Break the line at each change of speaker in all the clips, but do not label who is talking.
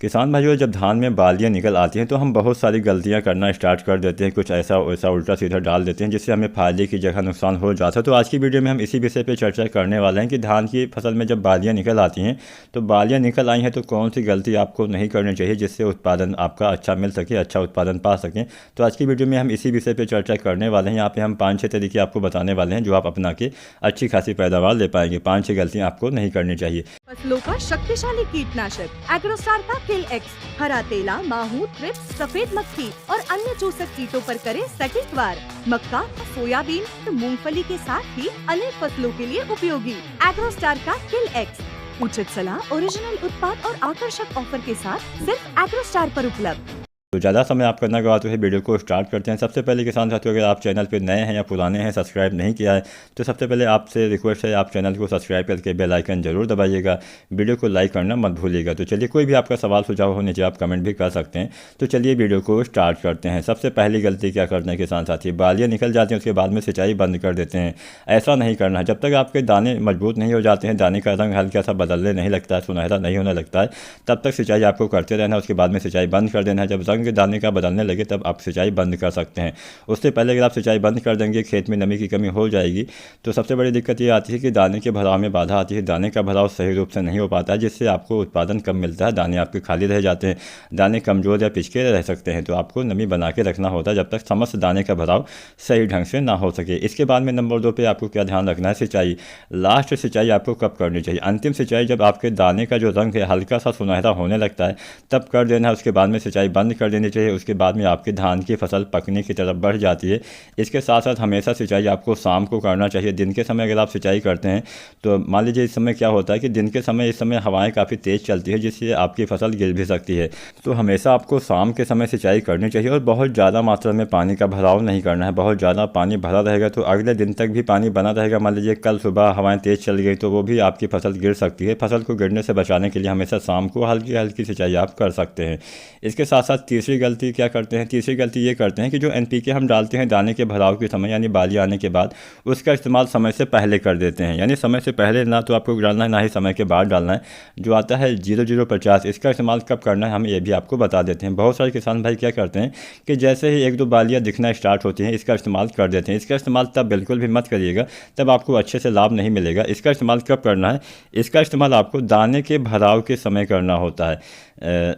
किसान भाइयों, जब धान में बालियाँ निकल आती हैं तो हम बहुत सारी गलतियां करना स्टार्ट कर देते हैं। कुछ ऐसा वैसा उल्टा सीधा डाल देते हैं जिससे हमें फ़ायदे की जगह नुकसान हो जाता है। तो आज की वीडियो में हम इसी विषय पे चर्चा करने वाले हैं कि धान की फसल में जब बालियाँ निकल आती हैं तो बालियाँ निकल आई हैं तो कौन सी गलती आपको नहीं करनी चाहिए जिससे उत्पादन आपका अच्छा मिल सके, अच्छा उत्पादन पा सकें। तो आज की वीडियो में हम इसी विषय पर चर्चा करने वाले हैं। यहाँ पर हम 5-6 तरीके आपको बताने वाले हैं जो आप अपना के अच्छी खासी पैदावार ले पाएंगे। 5-6 गलतियाँ आपको नहीं करनी चाहिए।
फसलों का शक्तिशाली कीटनाशक एग्रोस्टार का किल एक्स हरा तेला, माहू, थ्रिप्स, सफेद मक्खी और अन्य चूसक कीटों पर करे सटीक वार। मक्का, सोयाबीन, मूंगफली के साथ ही अनेक फसलों के लिए उपयोगी एग्रोस्टार का किल एक्स। उचित सलाह, ओरिजिनल उत्पाद और आकर्षक ऑफर के साथ सिर्फ एग्रोस्टार पर उपलब्ध।
तो ज़्यादा समय आप करना गवाते हुए वीडियो को स्टार्ट करते हैं। सबसे पहले किसान साथियों, अगर आप चैनल पर नए हैं या पुराने हैं, सब्सक्राइब नहीं किया है तो सबसे पहले आपसे रिक्वेस्ट है आप चैनल को सब्सक्राइब करके बेल आइकन जरूर दबाइएगा। वीडियो को लाइक करना मत भूलिएगा। तो चलिए, कोई भी आपका सवाल सुझाव हो नीचे आप कमेंट भी कर सकते हैं। तो चलिए वीडियो को स्टार्ट करते हैं। सबसे पहली गलती क्या करते हैं किसान साथी, बालियाँ निकल जाती हैं उसके बाद में सिंचाई बंद कर देते हैं। ऐसा नहीं करना है। जब तक आपके दाने मजबूत नहीं हो जाते हैं, दाने का रंग हल्का सा बदलने नहीं लगता है, सुनहरा नहीं होने लगता है, तब तक सिंचाई आपको करते रहना है। उसके बाद में सिंचाई बंद कर देना है। जब रंग दाने का बदलने लगे तब आप सिंचाई बंद कर सकते हैं। उससे पहले अगर आप सिंचाई बंद कर देंगे, खेत में नमी की कमी हो जाएगी। तो सबसे बड़ी दिक्कत ये आती है कि दाने के भराव में बाधा आती है। दाने का भराव सही रूप से नहीं हो पाता है जिससे आपको उत्पादन कम मिलता है। दाने आपके खाली रह जाते हैं, दाने कमज़ोर या पिचके रह सकते हैं। तो आपको नमी बना के रखना होता है जब तक समस्त दाने का भराव सही ढंग से ना हो सके। इसके बाद में नंबर 2 पे आपको क्या ध्यान रखना है, सिंचाई। लास्ट सिंचाई आपको कब करनी चाहिए? अंतिम सिंचाई जब आपके दाने का जो रंग है हल्का सा सुनहरा होने लगता है तब कर देना है। उसके बाद में सिंचाई बंद कर देनी चाहिए। उसके बाद में आपके धान की फसल पकने की तरफ बढ़ जाती है। इसके साथ साथ हमेशा सिंचाई आपको शाम को करना चाहिए। दिन के समय अगर आप सिंचाई करते हैं तो मान लीजिए इस समय क्या होता है कि दिन के समय इस समय हवाएं काफ़ी तेज़ चलती है जिससे आपकी फसल गिर भी सकती है। तो हमेशा आपको शाम के समय सिंचाई करनी चाहिए और बहुत ज़्यादा मात्रा में पानी का भराव नहीं करना है। बहुत ज़्यादा पानी भरा रहेगा तो अगले दिन तक भी पानी बना रहेगा। मान लीजिए कल सुबह हवाएं तेज़ चल गई तो वो भी आपकी फसल गिर सकती है। फसल को गिरने से बचाने के लिए हमेशा शाम को हल्की हल्की सिंचाई आप कर सकते हैं। इसके साथ साथ तीसरी गलती क्या करते हैं, तीसरी गलती ये करते हैं कि जो एनपीके हम डालते हैं दाने के भराव के समय यानी बाली आने के बाद, उसका इस्तेमाल समय से पहले कर देते हैं। यानी समय से पहले ना तो आपको डालना है ना ही समय के बाद डालना है। जो आता है 0050, इसका इस्तेमाल कब करना है हम ये भी आपको बता देते हैं। बहुत सारे किसान भाई क्या करते हैं कि जैसे ही 1-2 बालियाँ दिखना स्टार्ट होती हैं इसका इस्तेमाल कर देते हैं। इसका इस्तेमाल तब बिल्कुल भी मत करिएगा, तब आपको अच्छे से लाभ नहीं मिलेगा। इसका इस्तेमाल कब करना है, इसका इस्तेमाल आपको दाने के भराव के समय करना होता है।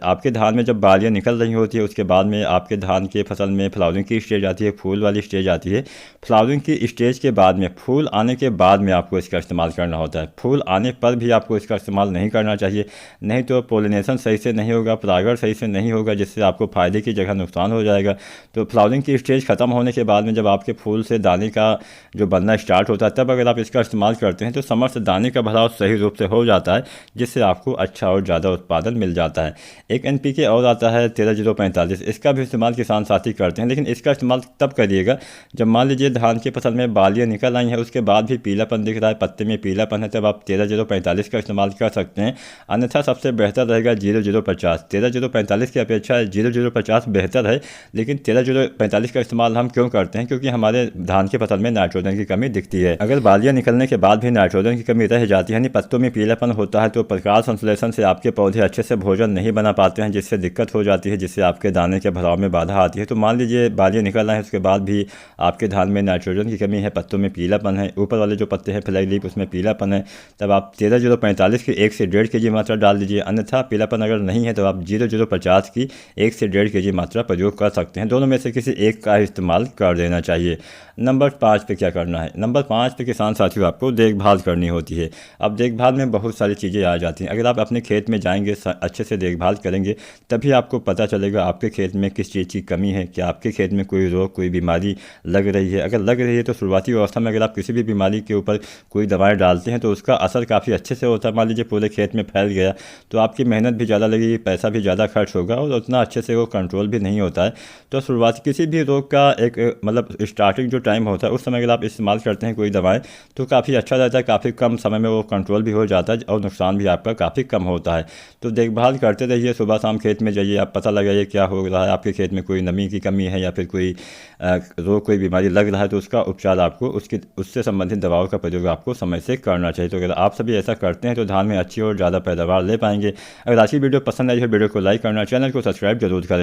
आपके धान में जब बालियाँ निकल रही होती है उसके बाद में आपके धान के फसल में फ्लावरिंग की स्टेज आती है, फूल वाली स्टेज आती है। फ्लावरिंग की स्टेज के बाद में, फूल आने के बाद में आपको इसका इस्तेमाल करना होता है। फूल आने पर भी आपको इसका इस्तेमाल नहीं करना चाहिए, नहीं तो पोलिनेशन सही से नहीं होगा, परागण सही से नहीं होगा जिससे आपको फ़ायदे की जगह नुकसान हो जाएगा। तो फ्लावरिंग की स्टेज ख़त्म होने के बाद में जब आपके फूल से दाने का जो बनना स्टार्ट होता है तब अगर आप इसका इस्तेमाल करते हैं तो समस्त दाने का भराव सही रूप से हो जाता है जिससे आपको अच्छा और ज़्यादा उत्पादन मिल जाता है। एक एनपीके और आता है 13045, इसका भी इस्तेमाल किसान साथी करते हैं, लेकिन इसका इस्तेमाल तब करिएगा जब मान लीजिए धान की फसल में बालियाँ निकल आई हैं उसके बाद भी पीलापन दिख रहा है, पत्ते में पीलापन है, तब आप 13045 का इस्तेमाल कर सकते हैं। अन्यथा सबसे बेहतर रहेगा 0050। 13045 की अपेक्षा 0050 बेहतर है, लेकिन 13045 का इस्तेमाल हम क्यों करते हैं, क्योंकि हमारे धान की फसल में नाइट्रोजन की कमी दिखती है। अगर बालियाँ निकलने के बाद भी नाइट्रोजन की कमी रह जाती है यानी पत्तों में पीलापन होता है तो प्रकाश संश्लेषण से आपके पौधे अच्छे से भोजन नहीं बना पाते हैं जिससे दिक्कत हो जाती है, जिससे आपके दाने के भराव में बाधा आती है। तो मान लीजिए बालियाँ निकल रही हैं उसके बाद भी आपके धान में नाइट्रोजन की कमी है, पत्तों में पीलापन है, ऊपर वाले जो पत्ते हैं फ्लैग लीफ उसमें पीलापन है, तब आप 13045 की 1 से 1.5 kg मात्रा डाल दीजिए। अन्यथा पीलापन अगर नहीं है तो आप 0050 की 1 से 1.5 kg मात्रा प्रयोग कर सकते हैं। दोनों में से किसी एक का इस्तेमाल कर देना चाहिए। नंबर 5 पे क्या करना है, नंबर 5 पे किसान साथियों आपको देखभाल करनी होती है। अब देखभाल में बहुत सारी चीज़ें आ जाती हैं। अगर आप अपने खेत में जाएंगे, अच्छे से देखभाल करेंगे तभी आपको पता चलेगा आपके खेत में किस चीज़ की कमी है, क्या आपके खेत में कोई रोग कोई बीमारी लग रही है। अगर लग रही है तो शुरुआती अवस्था में अगर आप किसी भी बीमारी के ऊपर कोई दवाएं डालते हैं तो उसका असर काफ़ी अच्छे से होता है। मान लीजिए पूरे खेत में फैल गया तो आपकी मेहनत भी ज़्यादा लगेगी, पैसा भी ज़्यादा खर्च होगा और उतना अच्छे से वो कंट्रोल भी नहीं होता है। तो शुरुआती किसी भी रोग का एक मतलब स्टार्टिंग जो टाइम होता है उस समय अगर आप इस्तेमाल करते हैं कोई दवाएँ तो काफ़ी अच्छा रहता है, काफ़ी कम समय में वो कंट्रोल भी हो जाता है और नुकसान भी आपका काफ़ी कम होता है। तो देखभाल करते रहिए, सुबह शाम खेत में जाइए, आप पता लगाइए पहले क्या हो रहा है, आपके खेत में कोई नमी की कमी है या फिर कोई रोग कोई बीमारी लग रहा है तो उसका उपचार आपको उससे संबंधित दवाओं का प्रयोग आपको समय से करना चाहिए। तो अगर आप सभी ऐसा करते हैं तो धान में अच्छी और ज़्यादा पैदावार ले पाएंगे। अगर आज की वीडियो पसंद आई है वीडियो को लाइक करना, चैनल को सब्सक्राइब जरूर करें।